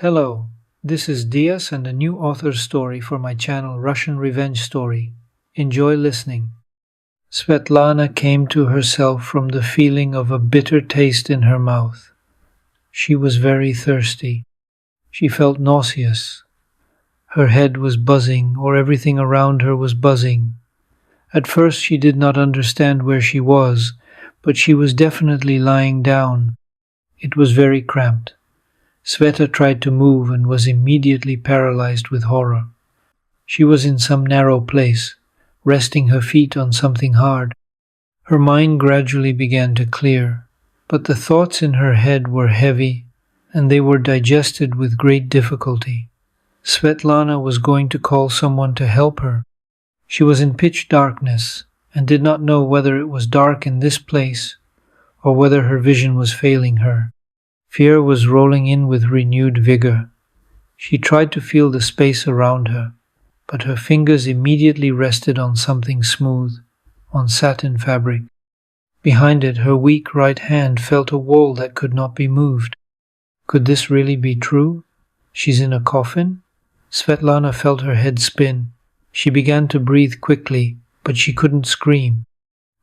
Hello, this is Diaz and a new author's story for my channel Russian Revenge Story. Enjoy listening. Svetlana came to herself from the feeling of a bitter taste in her mouth. She was very thirsty. She felt nauseous. Her head was buzzing, or everything around her was buzzing. At first she did not understand where she was, but she was definitely lying down. It was very cramped. Sveta tried to move and was immediately paralyzed with horror. She was in some narrow place, resting her feet on something hard. Her mind gradually began to clear, but the thoughts in her head were heavy, and they were digested with great difficulty. Svetlana was going to call someone to help her. She was in pitch darkness, and did not know whether it was dark in this place, or whether her vision was failing her. Fear was rolling in with renewed vigor. She tried to feel the space around her, but her fingers immediately rested on something smooth, on satin fabric. Behind it, her weak right hand felt a wall that could not be moved. Could this really be true? She's in a coffin? Svetlana felt her head spin. She began to breathe quickly, but she couldn't scream.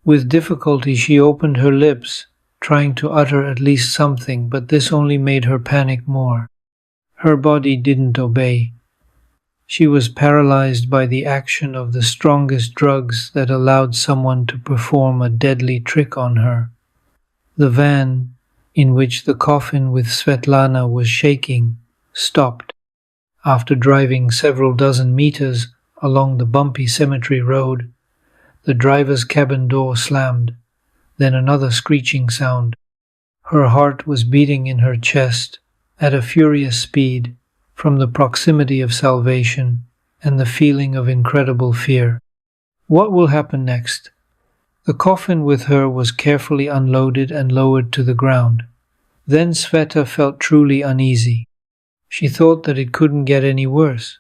With difficulty she opened her lips, trying to utter at least something, but this only made her panic more. Her body didn't obey. She was paralyzed by the action of the strongest drugs that allowed someone to perform a deadly trick on her. The van, in which the coffin with Svetlana was shaking, stopped. After driving several dozen meters along the bumpy cemetery road, the driver's cabin door slammed. Then another screeching sound. Her heart was beating in her chest at a furious speed from the proximity of salvation and the feeling of incredible fear. What will happen next? The coffin with her was carefully unloaded and lowered to the ground. Then Sveta felt truly uneasy. She thought that it couldn't get any worse,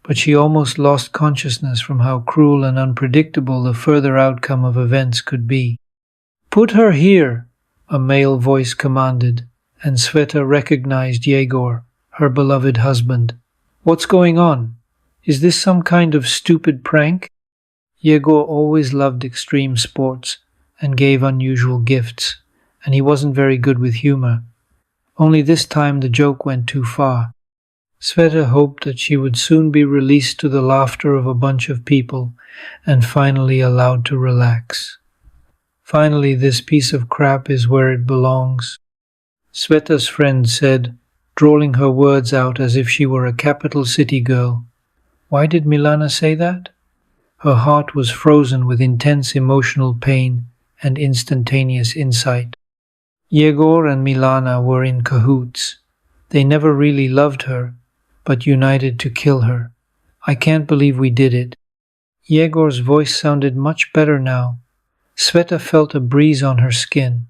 but she almost lost consciousness from how cruel and unpredictable the further outcome of events could be. "Put her here," a male voice commanded, and Sveta recognized Yegor, her beloved husband. "What's going on? Is this some kind of stupid prank?" Yegor always loved extreme sports and gave unusual gifts, and he wasn't very good with humor. Only this time the joke went too far. Sveta hoped that she would soon be released to the laughter of a bunch of people and finally allowed to relax. "Finally, this piece of crap is where it belongs," Sveta's friend said, drawling her words out as if she were a capital city girl. Why did Milana say that? Her heart was frozen with intense emotional pain and instantaneous insight. Yegor and Milana were in cahoots. They never really loved her, but united to kill her. "I can't believe we did it." Yegor's voice sounded much better now. Sveta felt a breeze on her skin.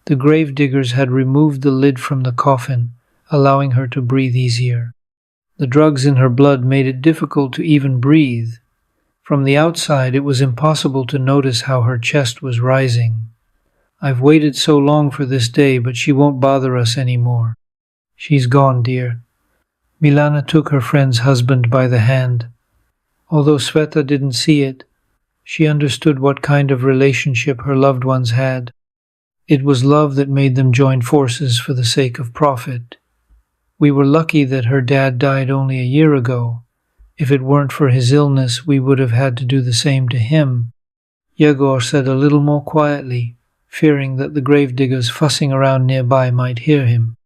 The gravediggers had removed the lid from the coffin, allowing her to breathe easier. The drugs in her blood made it difficult to even breathe. From the outside, it was impossible to notice how her chest was rising. "I've waited so long for this day, but she won't bother us anymore. She's gone, dear." Milana took her friend's husband by the hand. Although Sveta didn't see it, she understood what kind of relationship her loved ones had. It was love that made them join forces for the sake of profit. "We were lucky that her dad died only a year ago. If it weren't for his illness, we would have had to do the same to him," Yegor said a little more quietly, fearing that the gravediggers fussing around nearby might hear him.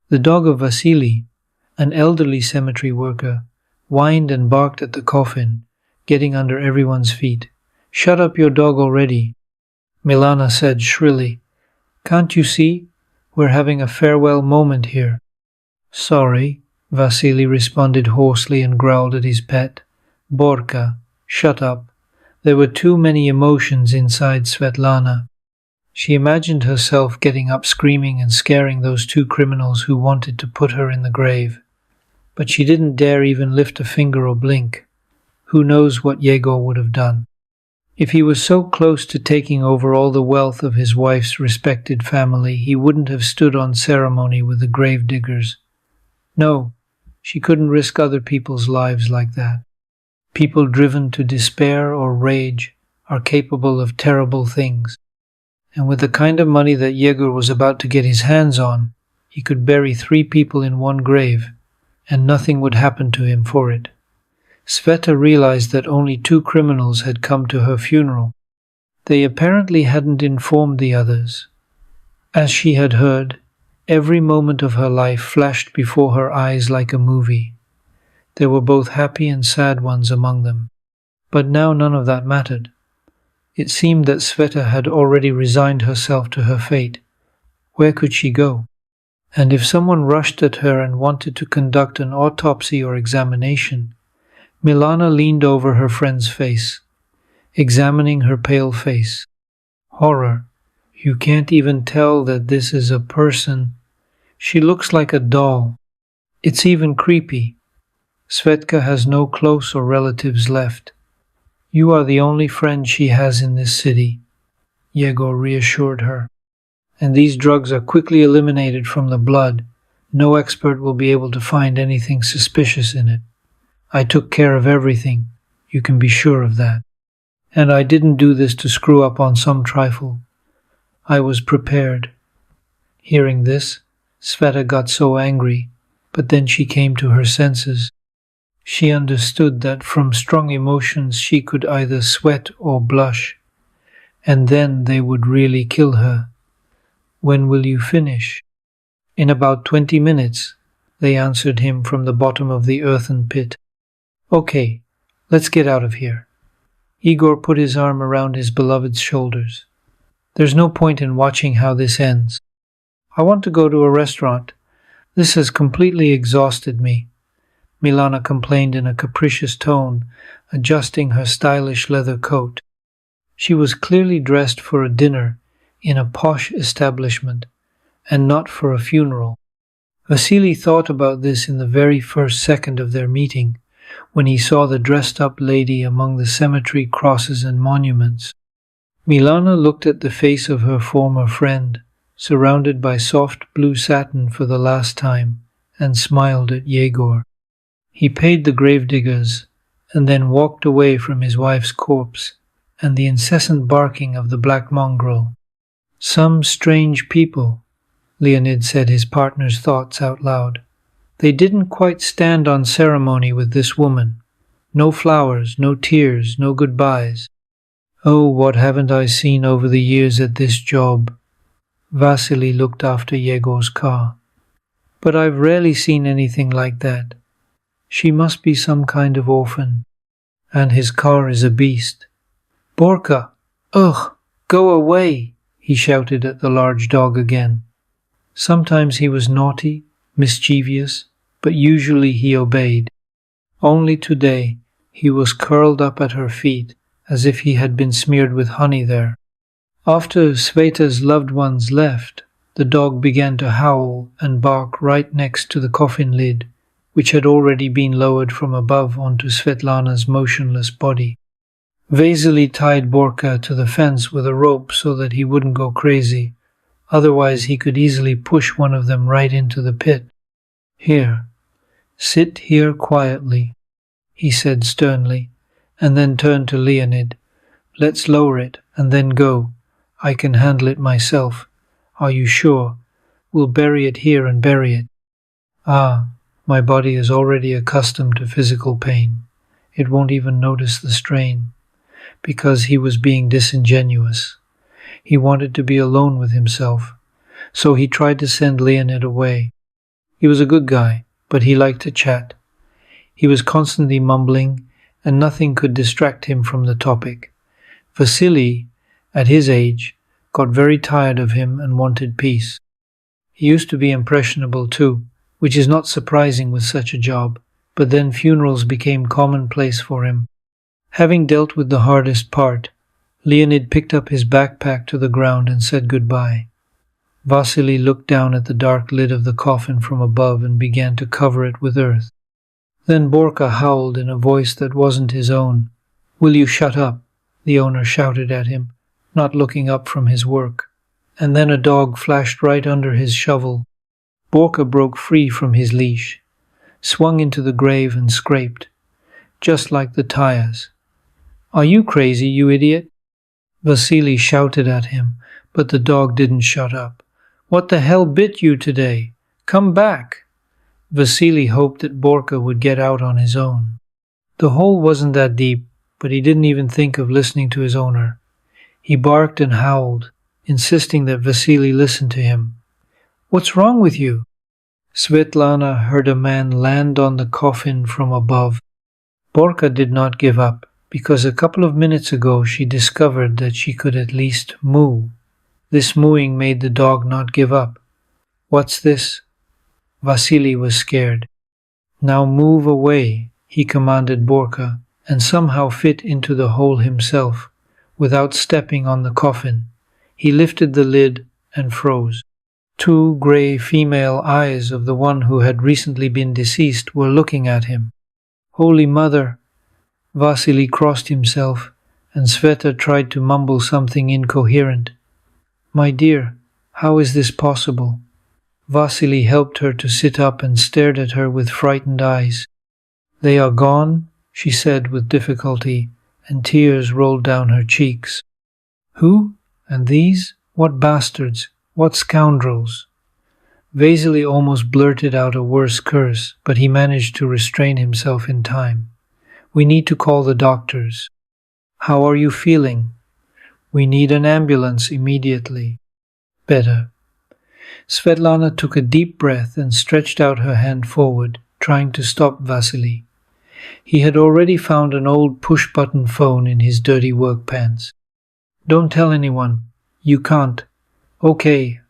The dog of Vasily, an elderly cemetery worker, whined and barked at the coffin, getting under everyone's feet. "Shut up your dog already," Milana said shrilly. "Can't you see? We're having a farewell moment here." "Sorry," Vasily responded hoarsely and growled at his pet. "Borka, shut up." There were too many emotions inside Svetlana. She imagined herself getting up screaming and scaring those two criminals who wanted to put her in the grave. But she didn't dare even lift a finger or blink. Who knows what Yegor would have done? If he was so close to taking over all the wealth of his wife's respected family, he wouldn't have stood on ceremony with the gravediggers. No, She couldn't risk other people's lives like that. People driven to despair or rage are capable of terrible things. And with the kind of money that Yegor was about to get his hands on, he could bury 3 people in one grave, and nothing would happen to him for it. Sveta realized that only 2 criminals had come to her funeral. They apparently hadn't informed the others. As she had heard, every moment of her life flashed before her eyes like a movie. There were both happy and sad ones among them. But now none of that mattered. It seemed that Sveta had already resigned herself to her fate. Where could she go? And if someone rushed at her and wanted to conduct an autopsy or examination, Milana leaned over her friend's face, examining her pale face. Horror. You can't even tell that this is a person. She looks like a doll. It's even creepy. Svetka has no close or relatives left. You are the only friend she has in this city, Yegor reassured her. And these drugs are quickly eliminated from the blood. No expert will be able to find anything suspicious in it. I took care of everything, you can be sure of that. And I didn't do this to screw up on some trifle. I was prepared. Hearing this, Sveta got so angry, but then she came to her senses. She understood that from strong emotions she could either sweat or blush, and then they would really kill her. When will you finish? In about 20 minutes, they answered him from the bottom of the earthen pit. Okay, let's get out of here. Igor put his arm around his beloved's shoulders. There's no point in watching how this ends. I want to go to a restaurant. This has completely exhausted me, Milana complained in a capricious tone, adjusting her stylish leather coat. She was clearly dressed for a dinner in a posh establishment, and not for a funeral. Vasily thought about this in the very first second of their meeting, when he saw the dressed-up lady among the cemetery crosses and monuments. Milana looked at the face of her former friend, surrounded by soft blue satin for the last time, and smiled at Yegor. He paid the gravediggers, and then walked away from his wife's corpse and the incessant barking of the black mongrel. Some strange people, Leonid said his partner's thoughts out loud. They didn't quite stand on ceremony with this woman. No flowers, no tears, no goodbyes. Oh, what haven't I seen over the years at this job? Vasily looked after Yegor's car. But I've rarely seen anything like that. She must be some kind of orphan. And his car is a beast. Borka! Ugh! Go away! He shouted at the large dog again. Sometimes he was naughty, mischievous, but usually he obeyed. Only today he was curled up at her feet, as if he had been smeared with honey there. After Sveta's loved ones left, the dog began to howl and bark right next to the coffin lid, which had already been lowered from above onto Svetlana's motionless body. Vasily tied Borka to the fence with a rope so that he wouldn't go crazy, otherwise he could easily push one of them right into the pit. Here, sit here quietly, he said sternly, and then turned to Leonid. Let's lower it and then go. I can handle it myself. Are you sure? We'll bury it here and bury it. Ah, my body is already accustomed to physical pain. It won't even notice the strain. Because he was being disingenuous. He wanted to be alone with himself, so he tried to send Leonid away. He was a good guy, but he liked to chat. He was constantly mumbling, and nothing could distract him from the topic. Vasily, at his age, got very tired of him and wanted peace. He used to be impressionable too, which is not surprising with such a job, but then funerals became commonplace for him. Having dealt with the hardest part, Leonid picked up his backpack to the ground and said goodbye. Vasily looked down at the dark lid of the coffin from above and began to cover it with earth. Then Borka howled in a voice that wasn't his own. "Will you shut up?" the owner shouted at him, not looking up from his work. And then a dog flashed right under his shovel. Borka broke free from his leash. swung into the grave and scraped, just like the tires. "Are you crazy, you idiot?" Vasily shouted at him, but the dog didn't shut up. "What the hell bit you today? Come back!" Vasily hoped that Borka would get out on his own. The hole wasn't that deep, but he didn't even think of listening to his owner. He barked and howled, insisting that Vasily listen to him. "What's wrong with you?" Svetlana heard a man land on the coffin from above. Borka did not give up, because a couple of minutes ago she discovered that she could at least moo. This mooing made the dog not give up. "What's this?" Vasily was scared. "Now move away," he commanded Borka, and somehow fit into the hole himself, without stepping on the coffin. He lifted the lid and froze. Two grey female eyes of the one who had recently been deceased were looking at him. "Holy Mother!" Vasily crossed himself, and Sveta tried to mumble something incoherent. "My dear, how is this possible?" Vasily helped her to sit up and stared at her with frightened eyes. "They are gone," she said with difficulty, and tears rolled down her cheeks. "Who? And these? What bastards? What scoundrels?" Vasily almost blurted out a worse curse, but he managed to restrain himself in time. "We need to call the doctors." "How are you feeling?" "We need an ambulance immediately." "Better." Svetlana took a deep breath and stretched out her hand forward, trying to stop Vasily. He had already found an old push-button phone in his dirty work pants. "Don't tell anyone. You can't. Okay,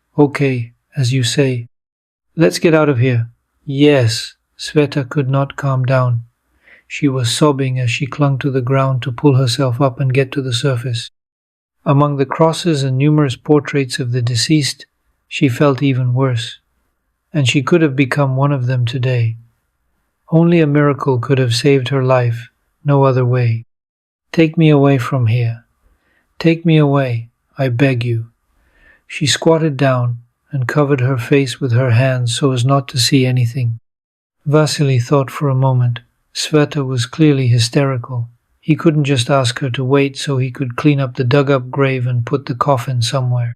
as you say. Let's get out of here." "Yes." Sveta could not calm down. She was sobbing as she clung to the ground to pull herself up and get to the surface. Among the crosses and numerous portraits of the deceased, she felt even worse, and she could have become one of them today. Only a miracle could have saved her life, no other way. "Take me away from here. Take me away, I beg you." She squatted down and covered her face with her hands so as not to see anything. Vasily thought for a moment. Sveta was clearly hysterical. He couldn't just ask her to wait so he could clean up the dug-up grave and put the coffin somewhere.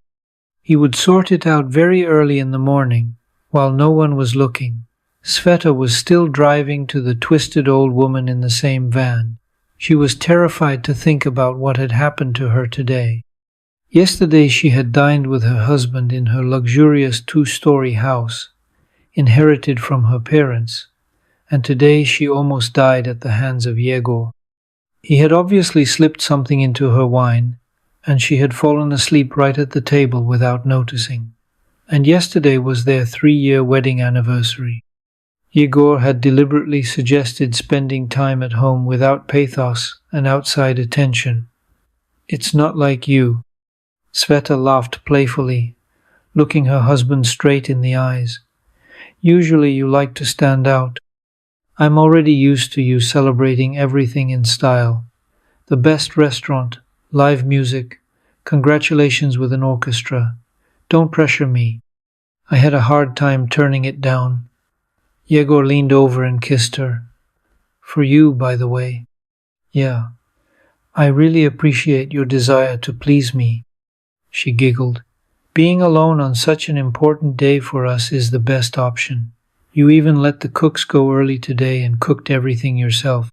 He would sort it out very early in the morning, while no one was looking. Sveta was still driving to the twisted old woman in the same van. She was terrified to think about what had happened to her today. Yesterday she had dined with her husband in her luxurious 2-story house, inherited from her parents, and today she almost died at the hands of Yegor. He had obviously slipped something into her wine, and she had fallen asleep right at the table without noticing. And yesterday was their 3-year wedding anniversary. Yegor had deliberately suggested spending time at home without pathos and outside attention. "It's not like you." Sveta laughed playfully, looking her husband straight in the eyes. "Usually you like to stand out. I'm already used to you celebrating everything in style. The best restaurant, live music, congratulations with an orchestra. Don't pressure me." I had a hard time turning it down. Yegor leaned over and kissed her. "For you, by the way." "Yeah. I really appreciate your desire to please me." She giggled. "Being alone on such an important day for us is the best option. You even let the cooks go early today and cooked everything yourself."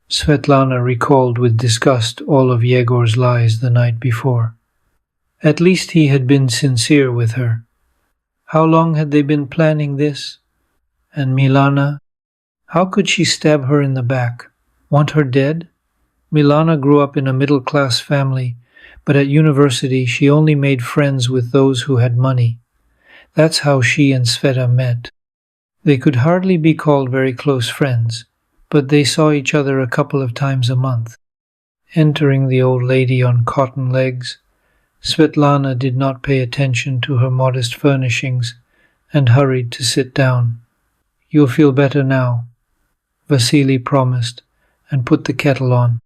Svetlana recalled with disgust all of Yegor's lies the night before. At least he had been sincere with her. How long had they been planning this? And Milana? How could she stab her in the back? Want her dead? Milana grew up in a middle-class family, but at university she only made friends with those who had money. That's how she and Sveta met. They could hardly be called very close friends, but they saw each other a couple of times a month. Entering the old lady on cotton legs, Svetlana did not pay attention to her modest furnishings and hurried to sit down. "You'll feel better now," Vasily promised, and put the kettle on.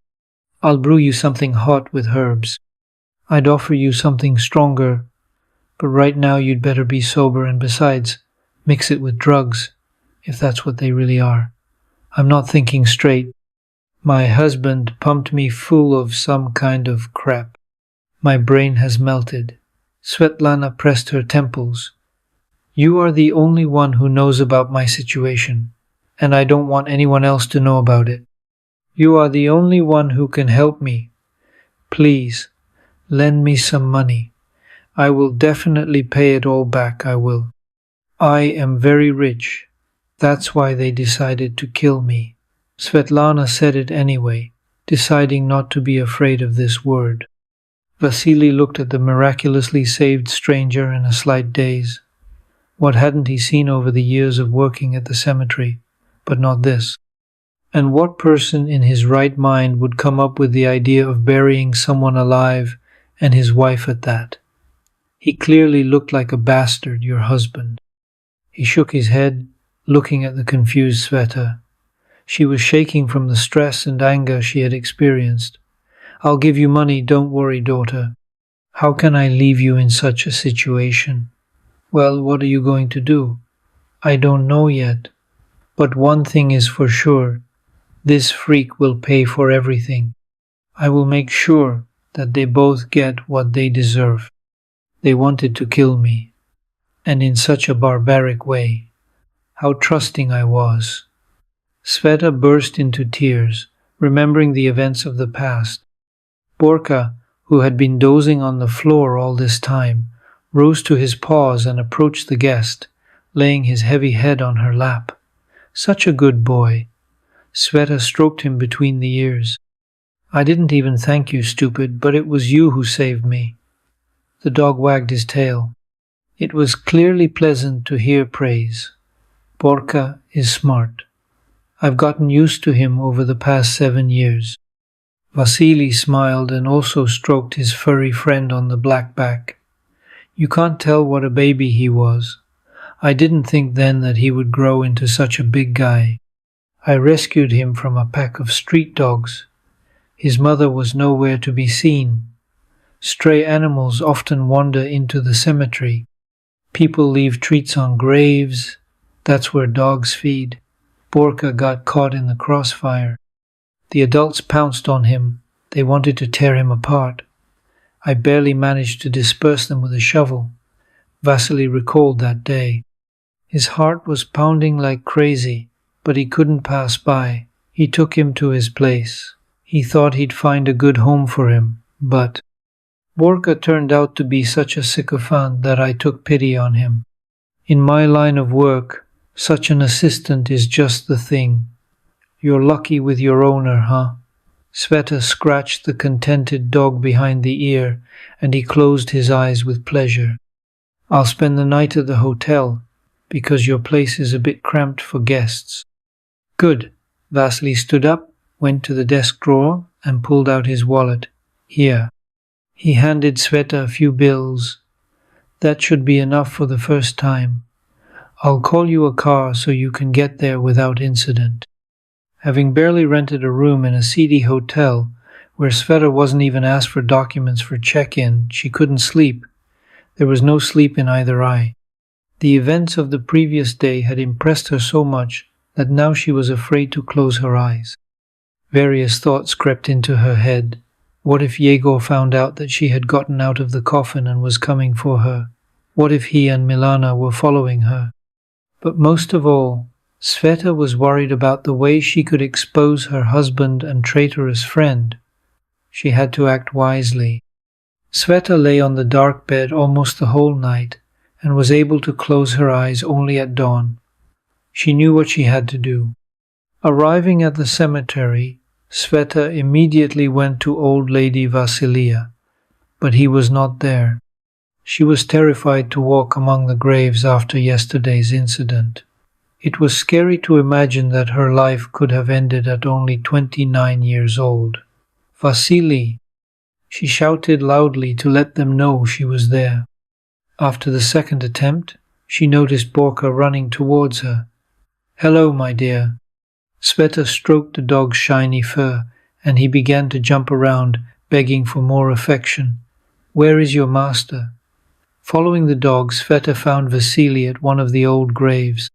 "I'll brew you something hot with herbs. I'd offer you something stronger, but right now you'd better be sober, and besides, mix it with drugs. if that's what they really are. I'm not thinking straight. My husband pumped me full of some kind of crap. My brain has melted. Svetlana pressed her temples. You are the only one who knows about my situation, and I don't want anyone else to know about it. You are the only one who can help me. Please, lend me some money. I will definitely pay it all back, I will. I am very rich. That's why they decided to kill me. Svetlana said it anyway, deciding not to be afraid of this word. Vasily looked at the miraculously saved stranger in a slight daze. What hadn't he seen over the years of working at the cemetery, but not this? And what person in his right mind would come up with the idea of burying someone alive, and his wife at that? He clearly looked like a bastard, your husband. He shook his head, looking at the confused Sveta. She was shaking from the stress and anger she had experienced. I'll give you money, don't worry, daughter. How can I leave you in such a situation? Well, what are you going to do? I don't know yet. But one thing is for sure. This freak will pay for everything. I will make sure that they both get what they deserve. They wanted to kill me, and in such a barbaric way. How trusting I was. Sveta burst into tears, remembering the events of the past. Borka, who had been dozing on the floor all this time, rose to his paws and approached the guest, laying his heavy head on her lap. Such a good boy. Sveta stroked him between the ears. I didn't even thank you, stupid, but it was you who saved me. The dog wagged his tail. It was clearly pleasant to hear praise. Borka is smart. I've gotten used to him over the past 7 years. Vasily smiled and also stroked his furry friend on the black back. You can't tell what a baby he was. I didn't think then that he would grow into such a big guy. I rescued him from a pack of street dogs. His mother was nowhere to be seen. Stray animals often wander into the cemetery. People leave treats on graves. That's where dogs feed. Borka got caught in the crossfire. The adults pounced on him. They wanted to tear him apart. I barely managed to disperse them with a shovel. Vasily recalled that day. His heart was pounding like crazy, but he couldn't pass by. He took him to his place. He thought he'd find a good home for him, but Borka turned out to be such a sycophant that I took pity on him. In my line of work, such an assistant is just the thing. You're lucky with your owner, huh? Sveta scratched the contented dog behind the ear, and he closed his eyes with pleasure. I'll spend the night at the hotel, because your place is a bit cramped for guests. Good. Vasily stood up, went to the desk drawer, and pulled out his wallet. Here. He handed Sveta a few bills. That should be enough for the first time. I'll call you a car so you can get there without incident. Having barely rented a room in a seedy hotel, where Sveta wasn't even asked for documents for check-in, she couldn't sleep. There was no sleep in either eye. The events of the previous day had impressed her so much that now she was afraid to close her eyes. Various thoughts crept into her head. What if Yegor found out that she had gotten out of the coffin and was coming for her? What if he and Milana were following her? But most of all, Sveta was worried about the way she could expose her husband and traitorous friend. She had to act wisely. Sveta lay on the dark bed almost the whole night and was able to close her eyes only at dawn. She knew what she had to do. Arriving at the cemetery, Sveta immediately went to old lady Vasilia, but he was not there. She was terrified to walk among the graves after yesterday's incident. It was scary to imagine that her life could have ended at only 29 years old. Vasily! She shouted loudly to let them know she was there. After the second attempt, she noticed Borka running towards her. Hello, my dear. Sveta stroked the dog's shiny fur, and he began to jump around, begging for more affection. Where is your master? Following the dog, Sveta found Vasily at one of the old graves.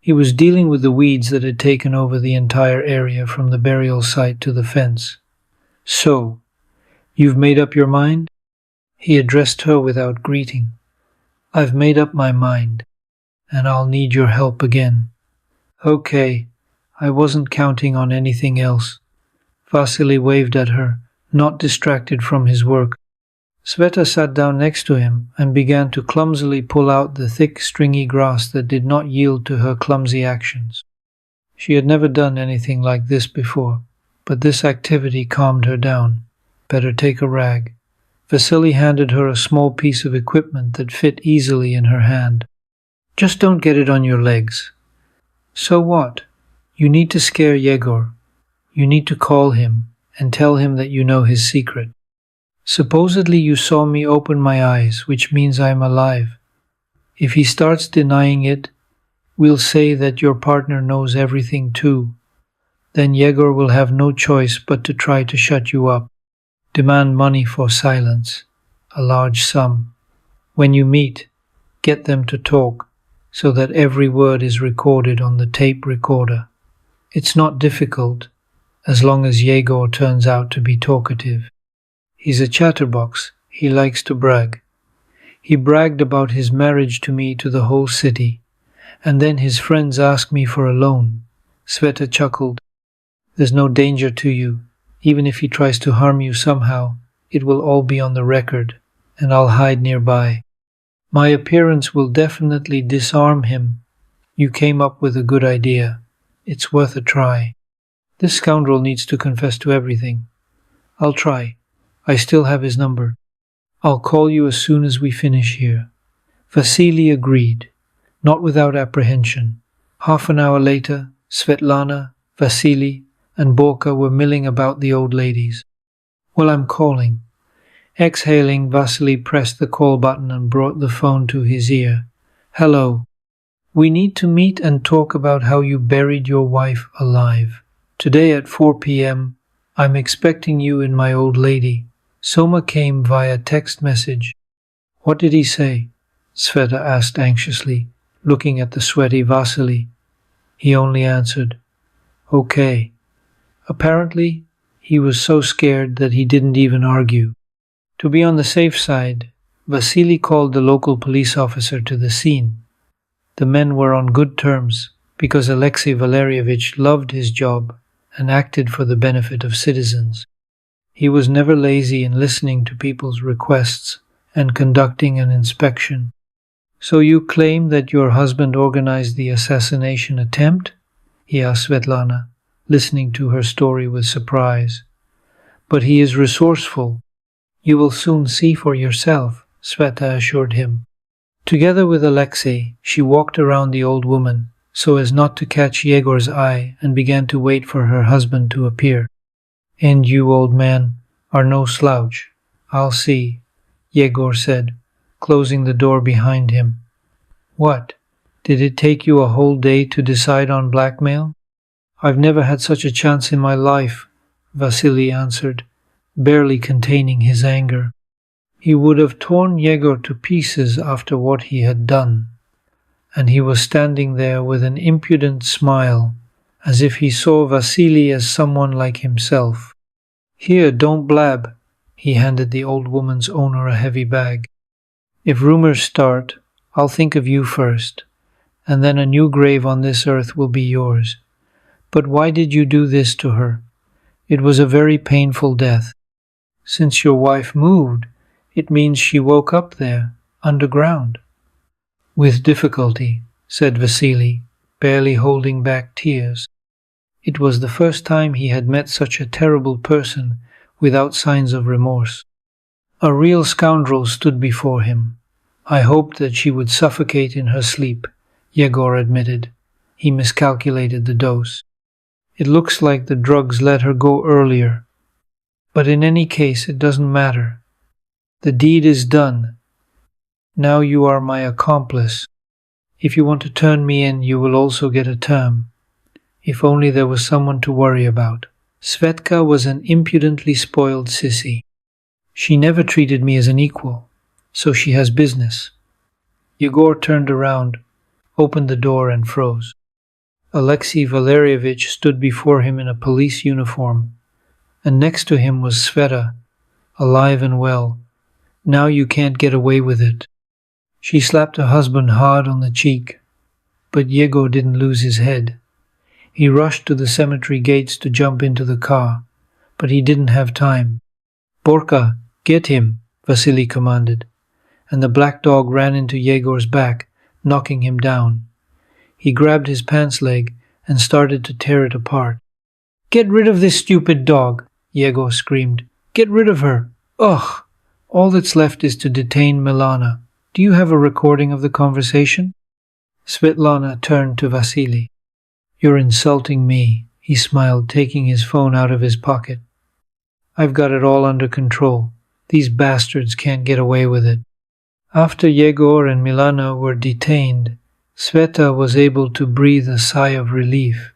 He was dealing with the weeds that had taken over the entire area from the burial site to the fence. "So, you've made up your mind?" He addressed her without greeting. "I've made up my mind, and I'll need your help again." "Okay, I wasn't counting on anything else." Vasily waved at her, not distracted from his work. Sveta sat down next to him and began to clumsily pull out the thick, stringy grass that did not yield to her clumsy actions. She had never done anything like this before, but this activity calmed her down. "Better take a rag." Vasily handed her a small piece of equipment that fit easily in her hand. "Just don't get it on your legs." "So what? You need to scare Yegor. You need to call him and tell him that you know his secret. Supposedly you saw me open my eyes, which means I'm alive. If he starts denying it, we'll say that your partner knows everything too. Then Yegor will have no choice but to try to shut you up. Demand money for silence, a large sum. When you meet, get them to talk so that every word is recorded on the tape recorder. It's not difficult, as long as Yegor turns out to be talkative. He's a chatterbox. He likes to brag. He bragged about his marriage to me to the whole city, and then his friends asked me for a loan." Sveta chuckled. "There's no danger to you. Even if he tries to harm you somehow, it will all be on the record, and I'll hide nearby. My appearance will definitely disarm him. You came up with a good idea. It's worth a try. This scoundrel needs to confess to everything. I'll try. I still have his number. I'll call you as soon as we finish here." Vasily agreed, not without apprehension. Half an hour later, Svetlana, Vasily, and Borka were milling about the old ladies. "Well, I'm calling." Exhaling, Vasily pressed the call button and brought the phone to his ear. "Hello. We need to meet and talk about how you buried your wife alive. Today at 4 p.m., I'm expecting you in my old lady." Soma came via text message. "What did he say?" Sveta asked anxiously, looking at the sweaty Vasily. He only answered, "Okay." Apparently, he was so scared that he didn't even argue. To be on the safe side, Vasily called the local police officer to the scene. The men were on good terms because Alexei Valerievich loved his job and acted for the benefit of citizens. He was never lazy in listening to people's requests and conducting an inspection. "So you claim that your husband organized the assassination attempt?" he asked Svetlana, listening to her story with surprise. "But he is resourceful. You will soon see for yourself," Sveta assured him. Together with Alexei, she walked around the old woman so as not to catch Yegor's eye and began to wait for her husband to appear. "And you, old man, are no slouch. I'll see," Yegor said, closing the door behind him. "What? Did it take you a whole day to decide on blackmail?" "I've never had such a chance in my life," Vasily answered, barely containing his anger. He would have torn Yegor to pieces after what he had done, and he was standing there with an impudent smile, as if he saw Vasily as someone like himself. "Here, don't blab." He handed the old woman's owner a heavy bag. "If rumors start, I'll think of you first, and then a new grave on this earth will be yours. But why did you do this to her? It was a very painful death. Since your wife moved, it means she woke up there, underground." "With difficulty," said Vasily, barely holding back tears. It was the first time he had met such a terrible person without signs of remorse. A real scoundrel stood before him. "I hoped that she would suffocate in her sleep," Yegor admitted. He miscalculated the dose. "It looks like the drugs let her go earlier. But in any case, it doesn't matter. The deed is done. Now you are my accomplice. If you want to turn me in, you will also get a term. If only there was someone to worry about." Svetka was an impudently spoiled sissy. "She never treated me as an equal, so she has business." Yegor turned around, opened the door and froze. Alexei Valerievich stood before him in a police uniform, and next to him was Sveta, alive and well. Now you can't get away with it. She slapped her husband hard on the cheek, but Yegor didn't lose his head. He rushed to the cemetery gates to jump into the car, but he didn't have time. Borka, get him, Vasily commanded, and the black dog ran into Yegor's back, knocking him down. He grabbed his pants leg and started to tear it apart. Get rid of this stupid dog, Yegor screamed. Get rid of her. Ugh! All that's left is to detain Milana. Do you have a recording of the conversation? Svetlana turned to Vasily. You're insulting me, he smiled, taking his phone out of his pocket. I've got it all under control. These bastards can't get away with it. After Yegor and Milana were detained, Sveta was able to breathe a sigh of relief.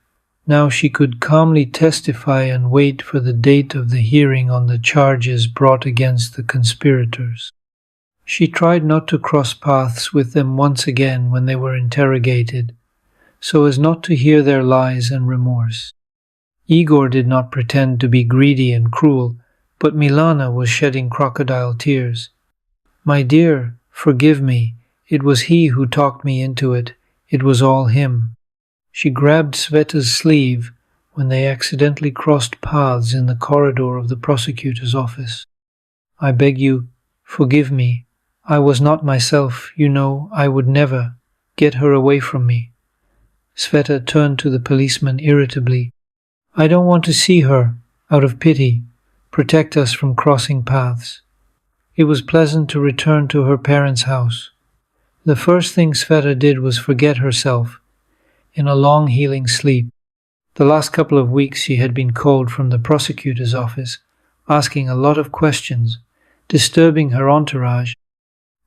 Now she could calmly testify and wait for the date of the hearing on the charges brought against the conspirators. She tried not to cross paths with them once again when they were interrogated, so as not to hear their lies and remorse. Igor did not pretend to be greedy and cruel, but Milana was shedding crocodile tears. My dear, forgive me. It was he who talked me into it. It was all him. She grabbed Sveta's sleeve when they accidentally crossed paths in the corridor of the prosecutor's office. I beg you, forgive me. I was not myself, you know. I would never. Get her away from me. Sveta turned to the policeman irritably. I don't want to see her. Out of pity. Protect us from crossing paths. It was pleasant to return to her parents' house. The first thing Sveta did was forget herself in a long healing sleep. The last couple of weeks she had been called from the prosecutor's office, asking a lot of questions, disturbing her entourage.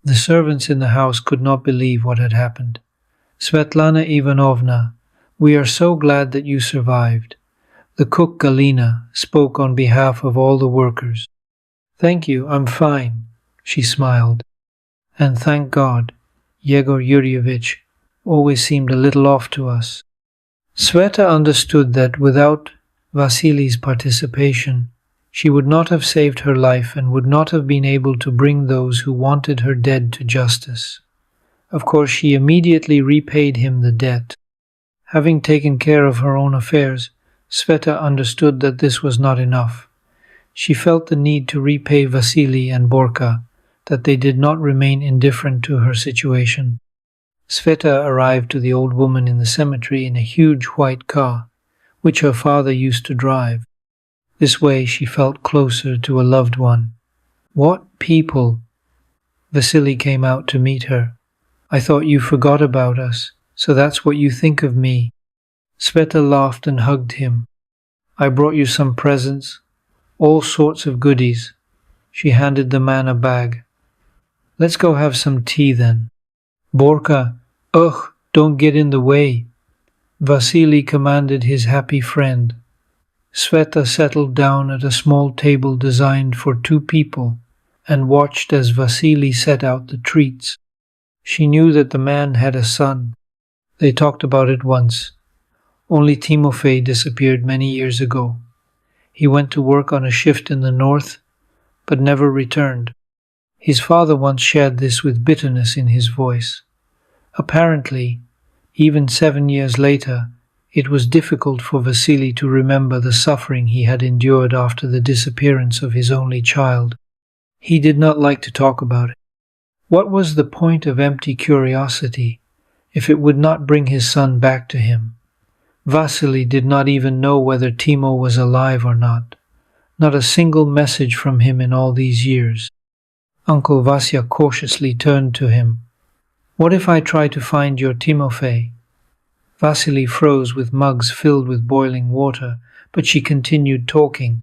The servants in the house could not believe what had happened. Svetlana Ivanovna, we are so glad that you survived. The cook Galina spoke on behalf of all the workers. Thank you, I'm fine, she smiled. And thank God, Yegor Yuryevich always seemed a little off to us. Sveta understood that without Vasily's participation, she would not have saved her life and would not have been able to bring those who wanted her dead to justice. Of course, she immediately repaid him the debt. Having taken care of her own affairs, Sveta understood that this was not enough. She felt the need to repay Vasily and Borka, that they did not remain indifferent to her situation. Sveta arrived to the old woman in the cemetery in a huge white car, which her father used to drive. This way she felt closer to a loved one. What people! Vasily came out to meet her. I thought you forgot about us, so that's what you think of me. Sveta laughed and hugged him. I brought you some presents, all sorts of goodies. She handed the man a bag. Let's go have some tea then. Borka, ugh, don't get in the way. Vasily commanded his happy friend. Sveta settled down at a small table designed for 2 people and watched as Vasily set out the treats. She knew that the man had a son. They talked about it once. Only Timofey disappeared many years ago. He went to work on a shift in the north, but never returned. His father once shared this with bitterness in his voice. Apparently, even 7 years later, it was difficult for Vasily to remember the suffering he had endured after the disappearance of his only child. He did not like to talk about it. What was the point of empty curiosity if it would not bring his son back to him? Vasily did not even know whether Timo was alive or not. Not a single message from him in all these years. Uncle Vasya cautiously turned to him. What if I try to find your Timofey? Vasily froze with mugs filled with boiling water, but she continued talking.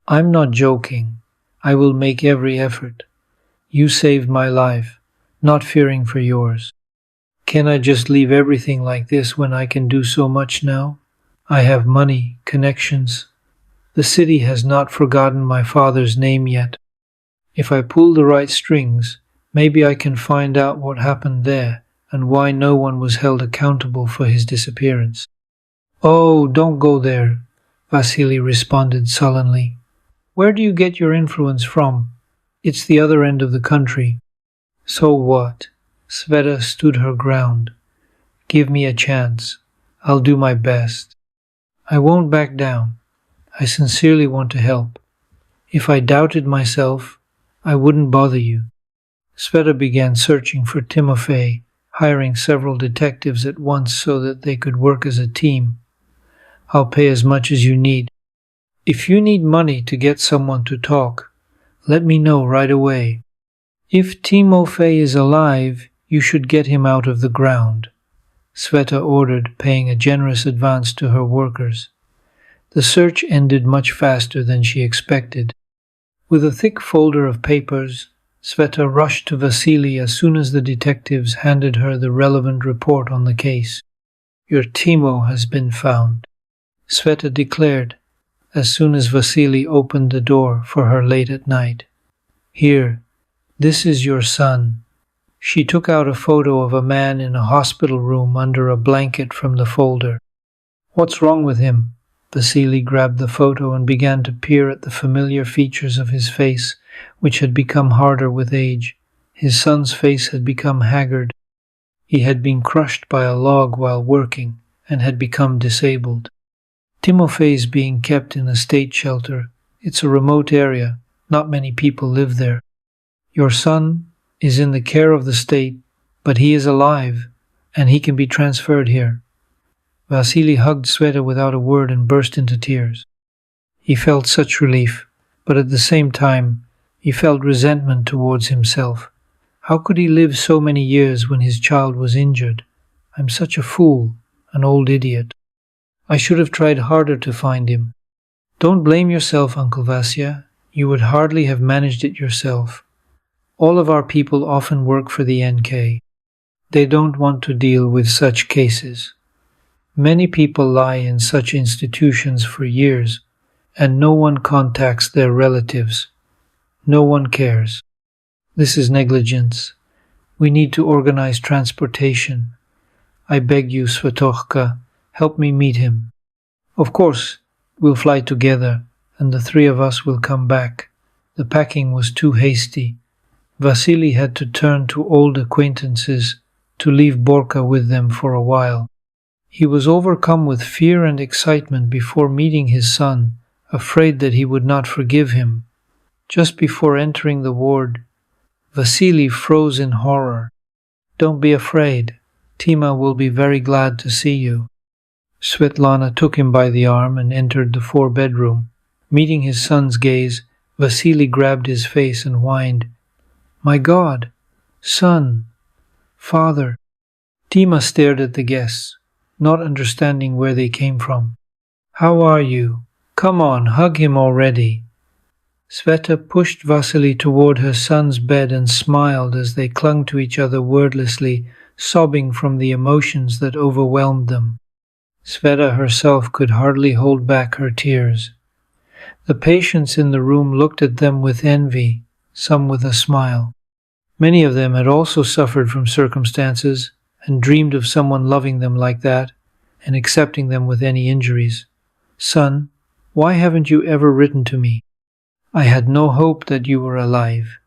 I'm not joking. I will make every effort. You saved my life, not fearing for yours. Can I just leave everything like this when I can do so much now? I have money, connections. The city has not forgotten my father's name yet. If I pull the right strings, maybe I can find out what happened there and why no one was held accountable for his disappearance. Oh, don't go there, Vasily responded sullenly. Where do you get your influence from? It's the other end of the country. So what? Sveta stood her ground. Give me a chance. I'll do my best. I won't back down. I sincerely want to help. If I doubted myself, I wouldn't bother you. Sveta began searching for Timofey, hiring several detectives at once so that they could work as a team. I'll pay as much as you need. If you need money to get someone to talk, let me know right away. If Timofey is alive, you should get him out of the ground, Sveta ordered, paying a generous advance to her workers. The search ended much faster than she expected. With a thick folder of papers, Sveta rushed to Vasily as soon as the detectives handed her the relevant report on the case. Your Timo has been found, Sveta declared, as soon as Vasily opened the door for her late at night. Here, this is your son. She took out a photo of a man in a hospital room under a blanket from the folder. What's wrong with him? Vasily grabbed the photo and began to peer at the familiar features of his face, which had become harder with age. His son's face had become haggard. He had been crushed by a log while working and had become disabled. Timofey's being kept in a state shelter. It's a remote area. Not many people live there. Your son is in the care of the state, but he is alive, and he can be transferred here. Vasily hugged Sveta without a word and burst into tears. He felt such relief, but at the same time, he felt resentment towards himself. How could he live so many years when his child was injured? I'm such a fool, an old idiot. I should have tried harder to find him. Don't blame yourself, Uncle Vasya. You would hardly have managed it yourself. All of our people often work for the NK. They don't want to deal with such cases. Many people lie in such institutions for years, and no one contacts their relatives. No one cares. This is negligence. We need to organize transportation. I beg you, Svetochka, help me meet him. Of course, we'll fly together, and the three of us will come back. The packing was too hasty. Vasily had to turn to old acquaintances to leave Borka with them for a while. He was overcome with fear and excitement before meeting his son, afraid that he would not forgive him. Just before entering the ward, Vasily froze in horror. Don't be afraid. Tima will be very glad to see you. Svetlana took him by the arm and entered the 4-bedroom. Meeting his son's gaze, Vasily grabbed his face and whined, My God! Son! Father! Tima stared at the guests, not understanding where they came from. How are you? Come on, hug him already. Sveta pushed Vasily toward her son's bed and smiled as they clung to each other wordlessly, sobbing from the emotions that overwhelmed them. Sveta herself could hardly hold back her tears. The patients in the room looked at them with envy, some with a smile. Many of them had also suffered from circumstances and dreamed of someone loving them like that and accepting them with any injuries. Son, why haven't you ever written to me? I had no hope that you were alive.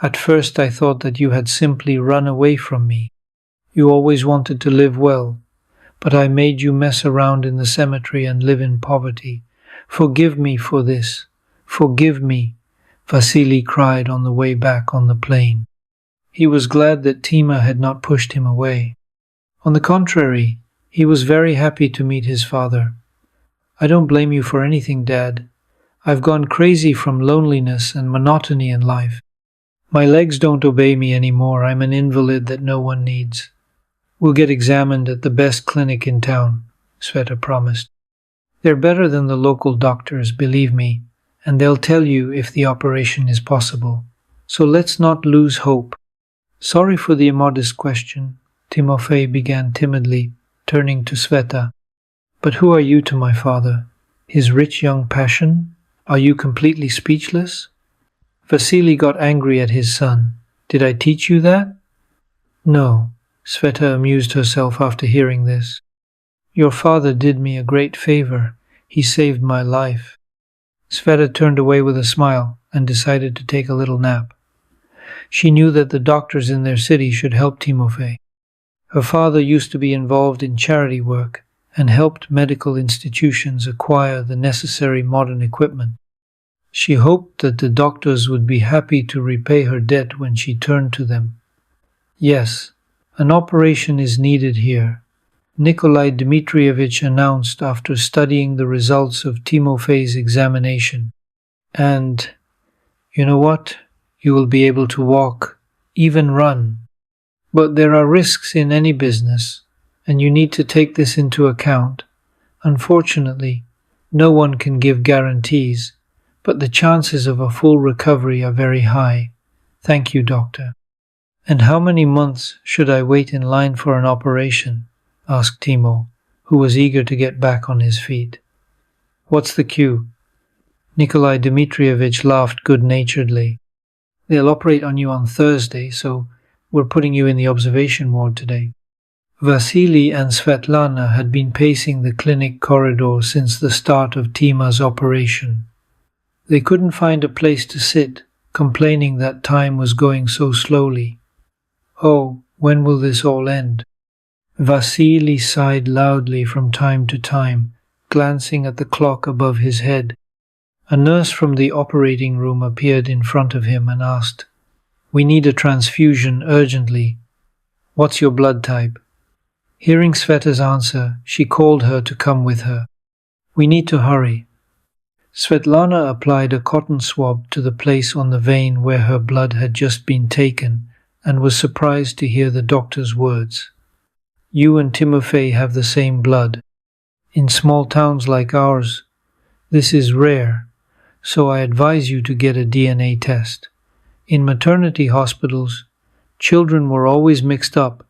At first I thought that you had simply run away from me. You always wanted to live well, but I made you mess around in the cemetery and live in poverty. Forgive me for this. Forgive me, Vasily cried on the way back on the plane. He was glad that Tima had not pushed him away. On the contrary, he was very happy to meet his father. I don't blame you for anything, Dad. I've gone crazy from loneliness and monotony in life. My legs don't obey me anymore. I'm an invalid that no one needs. We'll get examined at the best clinic in town, Sveta promised. They're better than the local doctors, believe me, and they'll tell you if the operation is possible. So let's not lose hope. Sorry for the immodest question, Timofey began timidly, turning to Sveta. But who are you to my father? His rich young passion? Are you completely speechless? Vasily got angry at his son. Did I teach you that? No, Sveta amused herself after hearing this. Your father did me a great favor. He saved my life. Sveta turned away with a smile and decided to take a little nap. She knew that the doctors in their city should help Timofey. Her father used to be involved in charity work and helped medical institutions acquire the necessary modern equipment. She hoped that the doctors would be happy to repay her debt when she turned to them. Yes, an operation is needed here, Nikolai Dmitrievich announced after studying the results of Timofey's examination. And, you know what? You will be able to walk, even run. But there are risks in any business, and you need to take this into account. Unfortunately, no one can give guarantees, but the chances of a full recovery are very high. Thank you, doctor. And how many months should I wait in line for an operation? Asked Timo, who was eager to get back on his feet. What's the queue? Nikolai Dmitrievich laughed good-naturedly. They'll operate on you on Thursday, so we're putting you in the observation ward today. Vasily and Svetlana had been pacing the clinic corridor since the start of Tima's operation. They couldn't find a place to sit, complaining that time was going so slowly. Oh, when will this all end? Vasily sighed loudly from time to time, glancing at the clock above his head. A nurse from the operating room appeared in front of him and asked, "We need a transfusion urgently. What's your blood type?" Hearing Sveta's answer, she called her to come with her. "We need to hurry." Svetlana applied a cotton swab to the place on the vein where her blood had just been taken and was surprised to hear the doctor's words. "You and Timofey have the same blood. In small towns like ours, this is rare, so I advise you to get a DNA test. In maternity hospitals, children were always mixed up,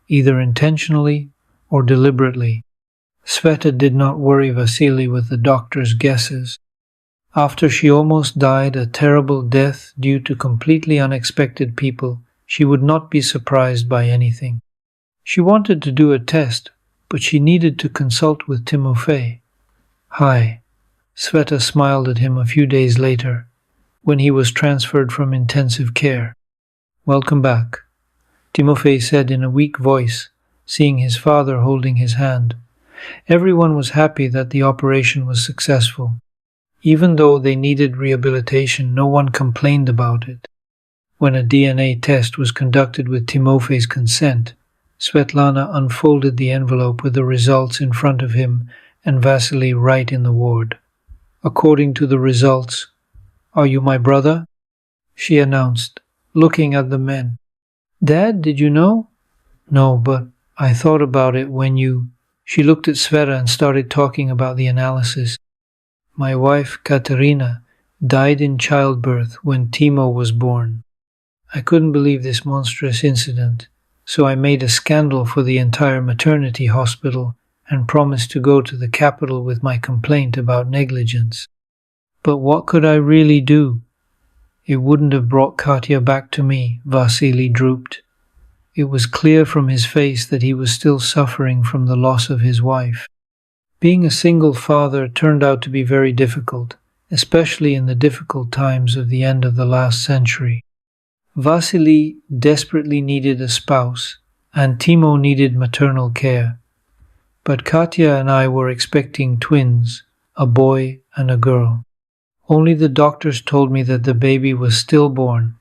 either intentionally or deliberately." Sveta did not worry Vasily with the doctor's guesses. After she almost died a terrible death due to completely unexpected people, she would not be surprised by anything. She wanted to do a test, but she needed to consult with Timofey. "Hi." Sveta smiled at him a few days later, when he was transferred from intensive care. "Welcome back," Timofey said in a weak voice, seeing his father holding his hand. Everyone was happy that the operation was successful. Even though they needed rehabilitation, no one complained about it. When a DNA test was conducted with Timofey's consent, Svetlana unfolded the envelope with the results in front of him and Vasily right in the ward. "According to the results, are you my brother?" she announced, looking at the men. "Dad, did you know?" "No, but I thought about it when you—" She looked at Sveta and started talking about the analysis. "My wife, Katerina, died in childbirth when Timo was born. I couldn't believe this monstrous incident, so I made a scandal for the entire maternity hospital and promised to go to the capital with my complaint about negligence. But what could I really do? It wouldn't have brought Katya back to me," Vasily drooped. It was clear from his face that he was still suffering from the loss of his wife. Being a single father turned out to be very difficult, especially in the difficult times of the end of the last century. Vasily desperately needed a spouse, and Timo needed maternal care. But Katya and I were expecting twins, a boy and a girl. Only the doctors told me that the baby was stillborn,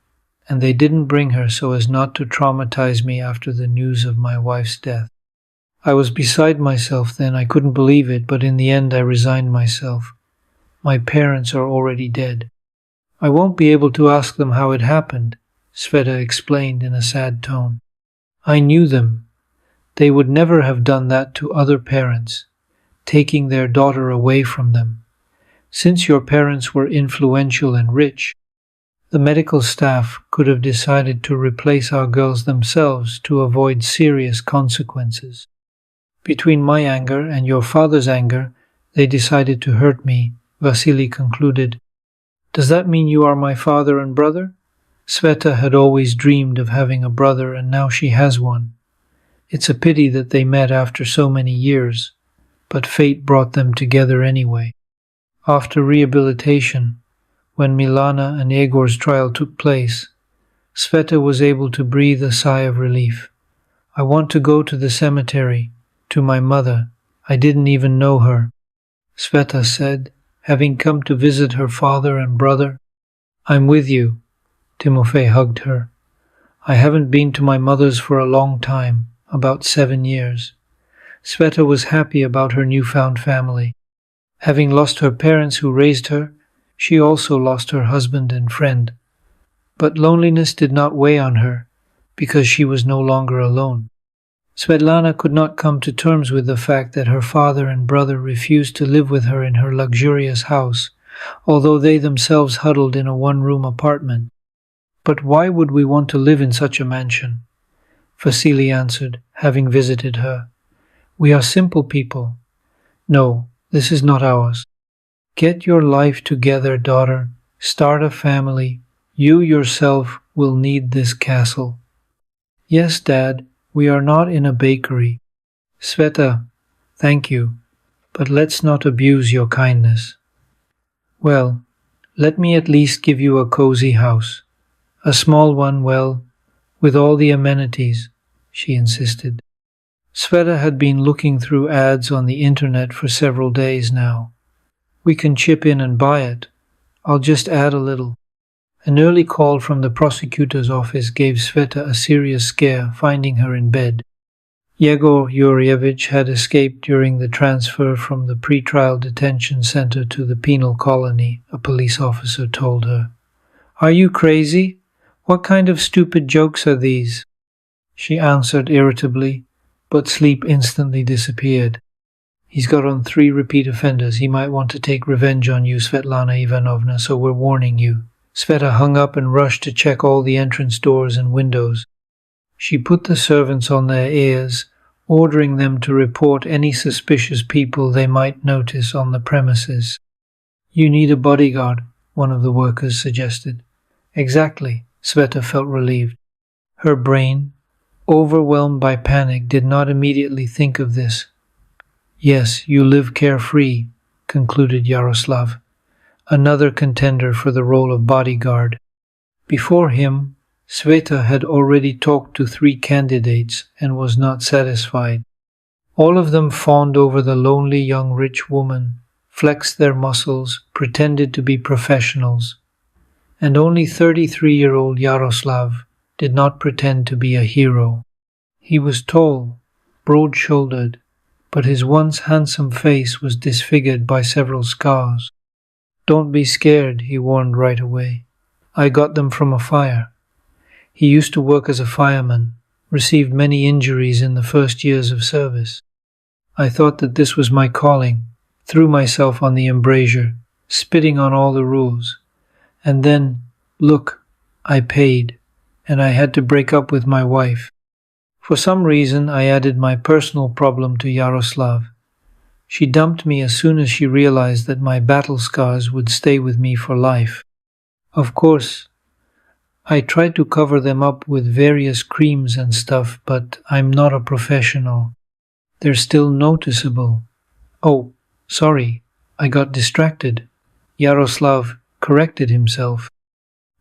and they didn't bring her so as not to traumatize me after the news of my wife's death. I was beside myself then. I couldn't believe it, but in the end I resigned myself. My parents are already dead. I won't be able to ask them how it happened, Sveta explained in a sad tone. I knew them. They would never have done that to other parents, taking their daughter away from them. Since your parents were influential and rich, the medical staff could have decided to replace our girls themselves to avoid serious consequences. Between my anger and your father's anger, they decided to hurt me, Vasily concluded. Does that mean you are my father and brother? Sveta had always dreamed of having a brother, and now she has one. It's a pity that they met after so many years, but fate brought them together anyway. After rehabilitation, when Milana and Egor's trial took place, Sveta was able to breathe a sigh of relief. I want to go to the cemetery, to my mother. I didn't even know her, Sveta said, having come to visit her father and brother. I'm with you, Timofey hugged her. I haven't been to my mother's for a long time, about 7 years. Sveta was happy about her newfound family. Having lost her parents who raised her, she also lost her husband and friend. But loneliness did not weigh on her, because she was no longer alone. Svetlana could not come to terms with the fact that her father and brother refused to live with her in her luxurious house, although they themselves huddled in a one-room apartment. But why would we want to live in such a mansion? Vasily answered, having visited her. We are simple people. No, this is not ours. Get your life together, daughter. Start a family. You yourself will need this castle. Yes, Dad, we are not in a bakery. Sveta, thank you, but let's not abuse your kindness. Well, let me at least give you a cozy house. A small one, well, with all the amenities, she insisted. Sveta had been looking through ads on the internet for several days now. We can chip in and buy it. I'll just add a little. An early call from the prosecutor's office gave Sveta a serious scare, finding her in bed. Yegor Yurievich had escaped during the transfer from the pretrial detention center to the penal colony, a police officer told her. Are you crazy? What kind of stupid jokes are these? She answered irritably, but sleep instantly disappeared. He's got on 3 repeat offenders. He might want to take revenge on you, Svetlana Ivanovna, so we're warning you. Sveta hung up and rushed to check all the entrance doors and windows. She put the servants on their ears, ordering them to report any suspicious people they might notice on the premises. You need a bodyguard, one of the workers suggested. Exactly, Sveta felt relieved. Her brain, overwhelmed by panic, did not immediately think of this. Yes, you live carefree, concluded Yaroslav, another contender for the role of bodyguard. Before him, Sveta had already talked to 3 candidates and was not satisfied. All of them fawned over the lonely young rich woman, flexed their muscles, pretended to be professionals. And only 33-year-old Yaroslav did not pretend to be a hero. He was tall, broad-shouldered, but his once handsome face was disfigured by several scars. Don't be scared, he warned right away. I got them from a fire. He used to work as a fireman, received many injuries in the first years of service. I thought that this was my calling, threw myself on the embrasure, spitting on all the rules. And then, look, I paid, and I had to break up with my wife. For some reason, I added my personal problem to Yaroslav. She dumped me as soon as she realized that my battle scars would stay with me for life. Of course, I tried to cover them up with various creams and stuff, but I'm not a professional. They're still noticeable. Oh, sorry, I got distracted. Yaroslav corrected himself.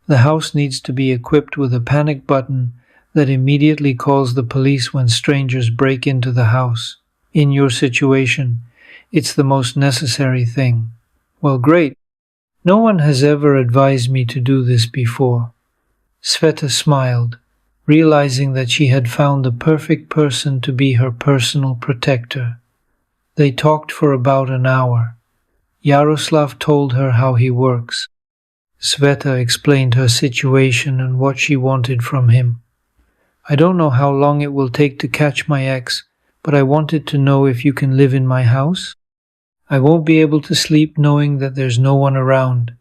The house needs to be equipped with a panic button that immediately calls the police when strangers break into the house. In your situation, it's the most necessary thing. Well, great. No one has ever advised me to do this before. Sveta smiled, realizing that she had found the perfect person to be her personal protector. They talked for about an hour. Yaroslav told her how he works. Sveta explained her situation and what she wanted from him. I don't know how long it will take to catch my ex, but I wanted to know if you can live in my house. I won't be able to sleep knowing that there's no one around.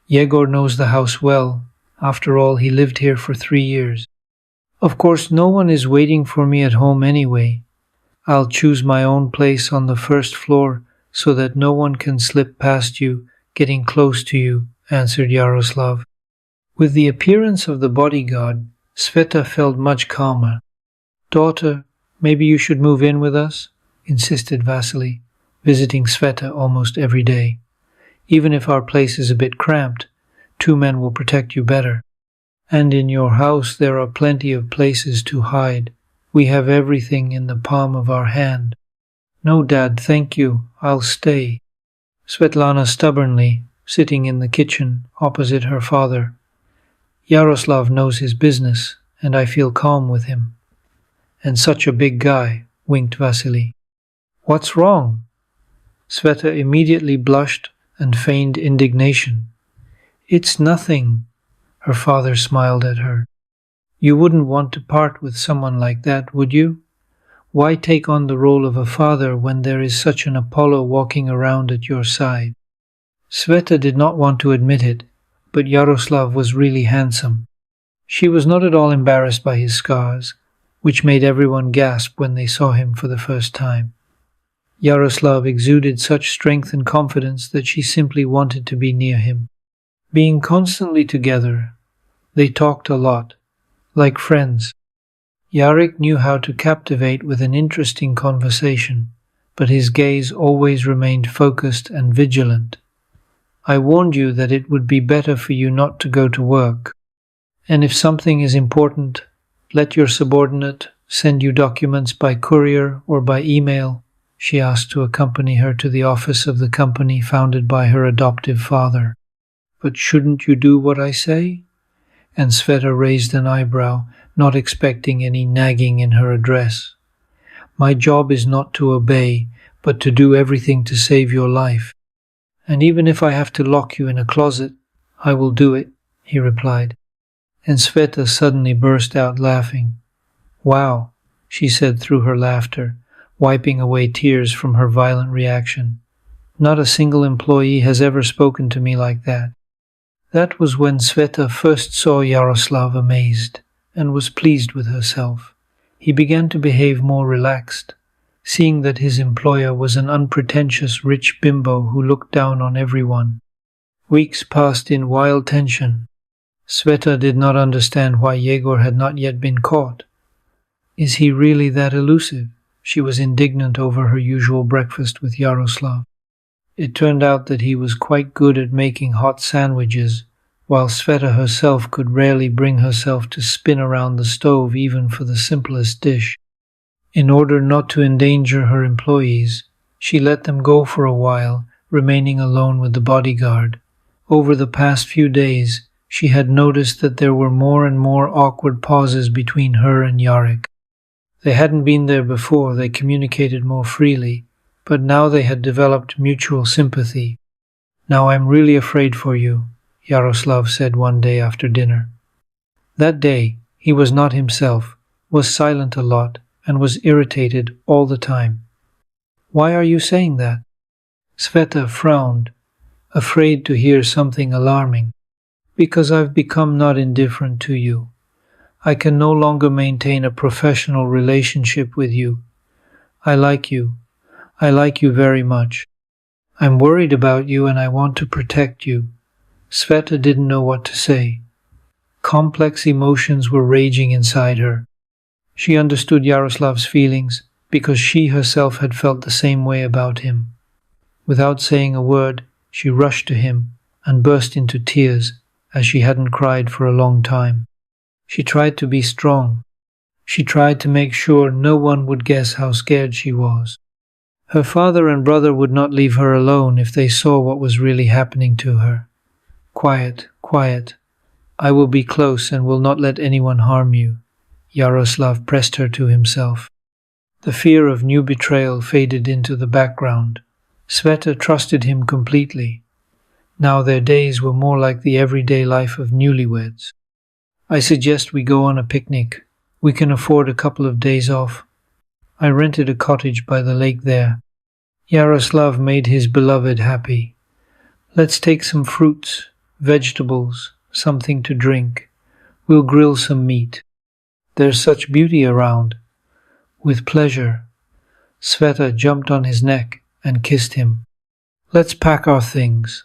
Yegor knows the house well. After all, he lived here for 3 years. Of course, no one is waiting for me at home anyway. I'll choose my own place on the first floor so that no one can slip past you, getting close to you, answered Yaroslav. With the appearance of the bodyguard, Sveta felt much calmer. Daughter, maybe you should move in with us, insisted Vasily. visiting Sveta almost every day. Even if our place is a bit cramped, 2 men will protect you better. And in your house there are plenty of places to hide. We have everything in the palm of our hand. No, Dad, thank you. I'll stay. Svetlana stubbornly, sitting in the kitchen opposite her father. Yaroslav knows his business, and I feel calm with him. And such a big guy, winked Vasily. What's wrong? Sveta immediately blushed and feigned indignation. It's nothing. Her father smiled at her. You wouldn't want to part with someone like that, would you? Why take on the role of a father when there is such an Apollo walking around at your side? Sveta did not want to admit it, but Yaroslav was really handsome. She was not at all embarrassed by his scars, which made everyone gasp when they saw him for the first time. Yaroslav exuded such strength and confidence that she simply wanted to be near him. Being constantly together, they talked a lot, like friends. Yarek knew how to captivate with an interesting conversation, but his gaze always remained focused and vigilant. I warned you that it would be better for you not to go to work. And if something is important, let your subordinate send you documents by courier or by email, she asked to accompany her to the office of the company founded by her adoptive father. But shouldn't you do what I say? And Sveta raised an eyebrow, not expecting any nagging in her address. My job is not to obey, but to do everything to save your life. And even if I have to lock you in a closet, I will do it, he replied. And Sveta suddenly burst out laughing. Wow, she said through her laughter, wiping away tears from her violent reaction. Not a single employee has ever spoken to me like that. That was when Sveta first saw Yaroslav amazed and was pleased with herself. He began to behave more relaxed, seeing that his employer was an unpretentious rich bimbo who looked down on everyone. Weeks passed in wild tension. Sveta did not understand why Yegor had not yet been caught. Is he really that elusive? She was indignant over her usual breakfast with Yaroslav. It turned out that he was quite good at making hot sandwiches, while Sveta herself could rarely bring herself to spin around the stove even for the simplest dish. In order not to endanger her employees, she let them go for a while, remaining alone with the bodyguard. Over the past few days, she had noticed that there were more and more awkward pauses between her and Yarek. They hadn't been there before, they communicated more freely, but now they had developed mutual sympathy. Now I'm really afraid for you, Yaroslav said one day after dinner. That day, he was not himself, was silent a lot, and was irritated all the time. Why are you saying that? Sveta frowned, afraid to hear something alarming. Because I've become not indifferent to you. I can no longer maintain a professional relationship with you. I like you. I like you very much. I'm worried about you and I want to protect you. Sveta didn't know what to say. Complex emotions were raging inside her. She understood Yaroslav's feelings because she herself had felt the same way about him. Without saying a word, she rushed to him and burst into tears as she hadn't cried for a long time. She tried to be strong. She tried to make sure no one would guess how scared she was. Her father and brother would not leave her alone if they saw what was really happening to her. Quiet, quiet. I will be close and will not let anyone harm you. Yaroslav pressed her to himself. The fear of new betrayal faded into the background. Sveta trusted him completely. Now their days were more like the everyday life of newlyweds. I suggest we go on a picnic. We can afford a couple of days off. I rented a cottage by the lake there. Yaroslav made his beloved happy. Let's take some fruits, vegetables, something to drink. We'll grill some meat. There's such beauty around. With pleasure. Sveta jumped on his neck and kissed him. Let's pack our things.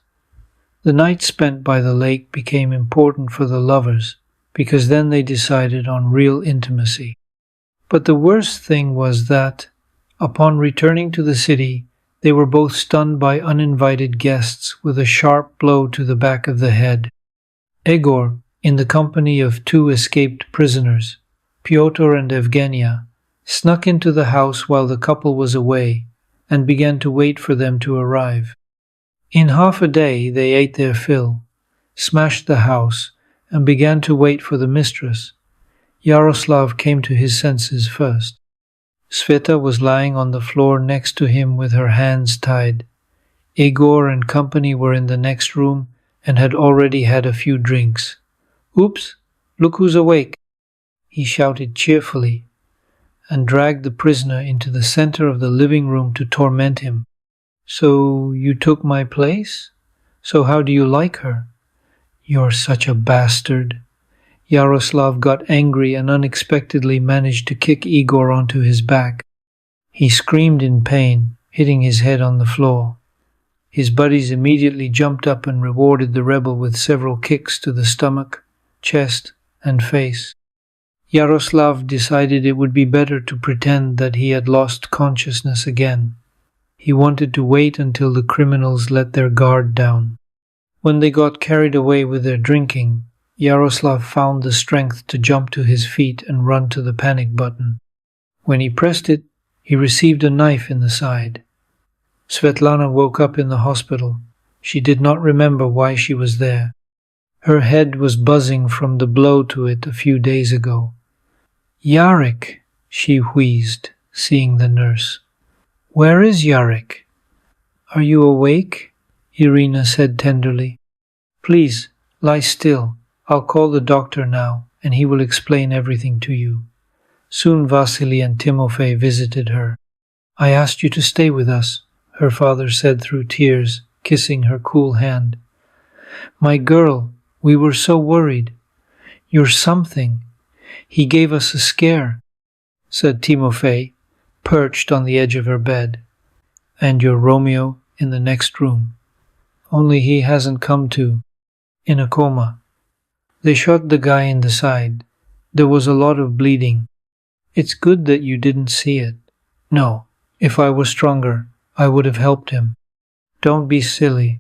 The night spent by the lake became important for the lovers because then they decided on real intimacy. But the worst thing was that, upon returning to the city, They were both stunned by uninvited guests with a sharp blow to the back of the head. Egor, in the company of two escaped prisoners, Pyotr and Evgenia, snuck into the house while the couple was away and began to wait for them to arrive. In half a day they ate their fill, smashed the house, and began to wait for the mistress. Yaroslav came to his senses first. Sveta was lying on the floor next to him with her hands tied. Egor and company were in the next room and had already had a few drinks. "Oops, look who's awake," he shouted cheerfully, and dragged the prisoner into the center of the living room to torment him. "So you took my place? So how do you like her?" "You're such a bastard." Yaroslav got angry and unexpectedly managed to kick Igor onto his back. He screamed in pain, hitting his head on the floor. His buddies immediately jumped up and rewarded the rebel with several kicks to the stomach, chest, and face. Yaroslav decided it would be better to pretend that he had lost consciousness again. He wanted to wait until the criminals let their guard down. When they got carried away with their drinking, Yaroslav found the strength to jump to his feet and run to the panic button. When he pressed it, he received a knife in the side. Svetlana woke up in the hospital. She did not remember why she was there. Her head was buzzing from the blow to it a few days ago. "Yarek," she wheezed, seeing the nurse. "Where is Yarek?" "Are you awake?" Irina said tenderly. "Please, lie still. I'll call the doctor now, and he will explain everything to you." Soon Vasily and Timofey visited her. "I asked you to stay with us," her father said through tears, kissing her cool hand. "My girl, we were so worried. You're something. He gave us a scare," said Timofey, perched on the edge of her bed. "And your Romeo in the next room. Only he hasn't come to. In a coma. They shot the guy in the side. There was a lot of bleeding. It's good that you didn't see it. No, if I were stronger, I would have helped him." "Don't be silly,"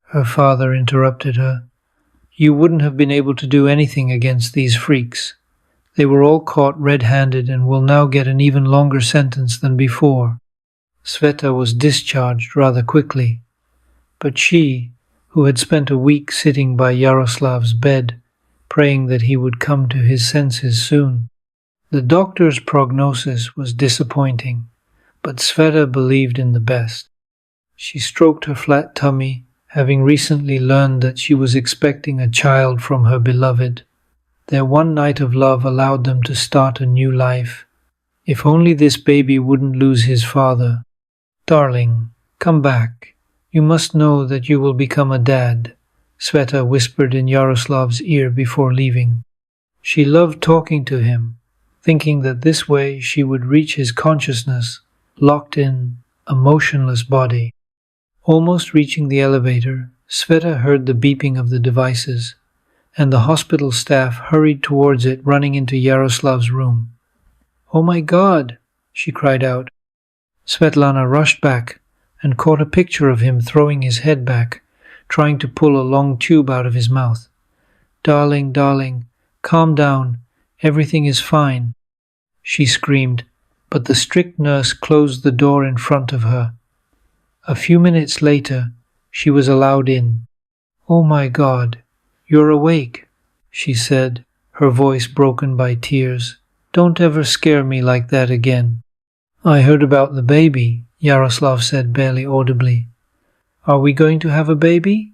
her father interrupted her. "You wouldn't have been able to do anything against these freaks. They were all caught red-handed and will now get an even longer sentence than before." Sveta was discharged rather quickly, but she, who had spent a week sitting by Yaroslav's bed, praying that he would come to his senses soon. The doctor's prognosis was disappointing, but Sveta believed in the best. She stroked her flat tummy, having recently learned that she was expecting a child from her beloved. Their one night of love allowed them to start a new life. If only this baby wouldn't lose his father. "Darling, come back. You must know that you will become a dad," Sveta whispered in Yaroslav's ear before leaving. She loved talking to him, thinking that this way she would reach his consciousness, locked in a motionless body. Almost reaching the elevator, Sveta heard the beeping of the devices, and the hospital staff hurried towards it, running into Yaroslav's room. "Oh my God!" she cried out. Svetlana rushed back and caught a picture of him throwing his head back, trying to pull a long tube out of his mouth. "Darling, darling, calm down. Everything is fine," she screamed, but the strict nurse closed the door in front of her. A few minutes later, she was allowed in. "Oh my God, you're awake," she said, her voice broken by tears. "Don't ever scare me like that again." "I heard about the baby," Yaroslav said barely audibly. "Are we going to have a baby?"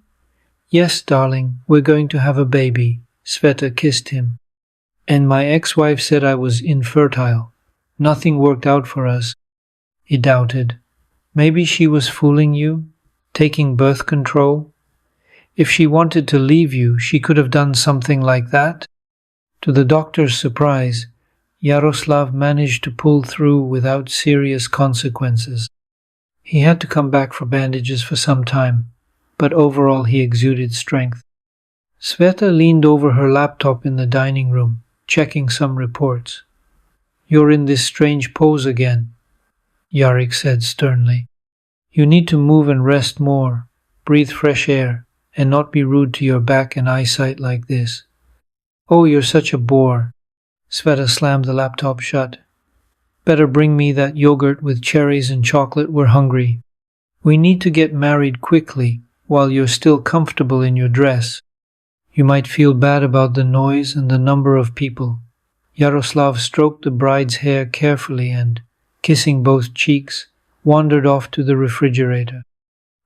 "Yes, darling, we're going to have a baby," Sveta kissed him. "And my ex-wife said I was infertile. Nothing worked out for us." He doubted. Maybe she was fooling you, taking birth control. If she wanted to leave you, she could have done something like that. To the doctor's surprise, Yaroslav managed to pull through without serious consequences. He had to come back for bandages for some time, but overall he exuded strength. Sveta leaned over her laptop in the dining room, checking some reports. "You're in this strange pose again," Yarek said sternly. You need to move and rest more, breathe fresh air, and not be rude to your back and eyesight like this. Oh, you're such a bore. Sveta slammed the laptop shut. Better bring me that yogurt with cherries and chocolate, we're hungry. We need to get married quickly, while you're still comfortable in your dress. You might feel bad about the noise and the number of people. Yaroslav stroked the bride's hair carefully and, kissing both cheeks, wandered off to the refrigerator.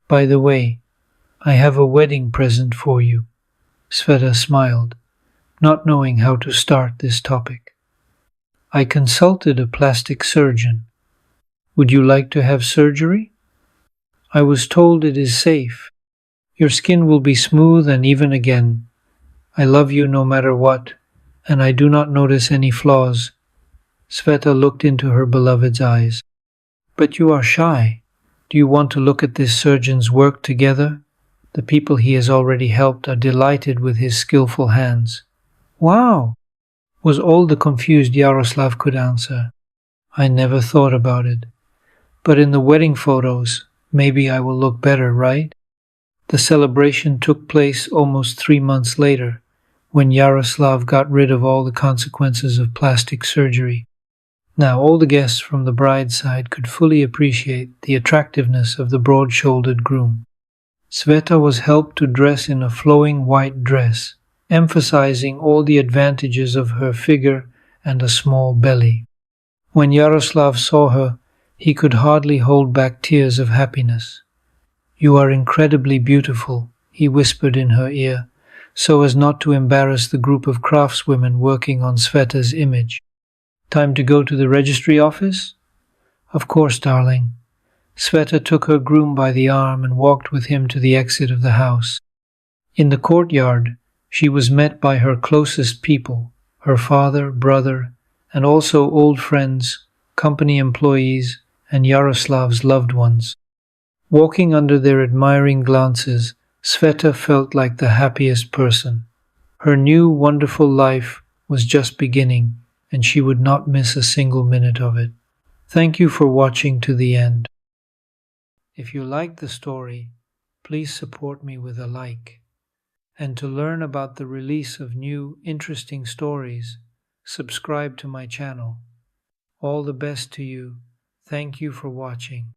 By the way, I have a wedding present for you. Sveta smiled, not knowing how to start this topic. I consulted a plastic surgeon. Would you like to have surgery? I was told it is safe. Your skin will be smooth and even again. I love you no matter what, and I do not notice any flaws. Sveta looked into her beloved's eyes. But you are shy. Do you want to look at this surgeon's work together? The people he has already helped are delighted with his skillful hands. Wow! Was all the confused Yaroslav could answer. I never thought about it. But in the wedding photos, maybe I will look better, right? The celebration took place almost 3 months later, when Yaroslav got rid of all the consequences of plastic surgery. Now all the guests from the bride's side could fully appreciate the attractiveness of the broad-shouldered groom. Sveta was helped to dress in a flowing white dress, emphasizing all the advantages of her figure and a small belly. When Yaroslav saw her, he could hardly hold back tears of happiness. You are incredibly beautiful, he whispered in her ear, so as not to embarrass the group of craftswomen working on Sveta's image. Time to go to the registry office? Of course, darling. Sveta took her groom by the arm and walked with him to the exit of the house. In the courtyard, she was met by her closest people, her father, brother, and also old friends, company employees, and Yaroslav's loved ones. Walking under their admiring glances, Sveta felt like the happiest person. Her new, wonderful life was just beginning, and she would not miss a single minute of it. Thank you for watching to the end. If you liked the story, please support me with a like. And to learn about the release of new, interesting stories, subscribe to my channel. All the best to you. Thank you for watching.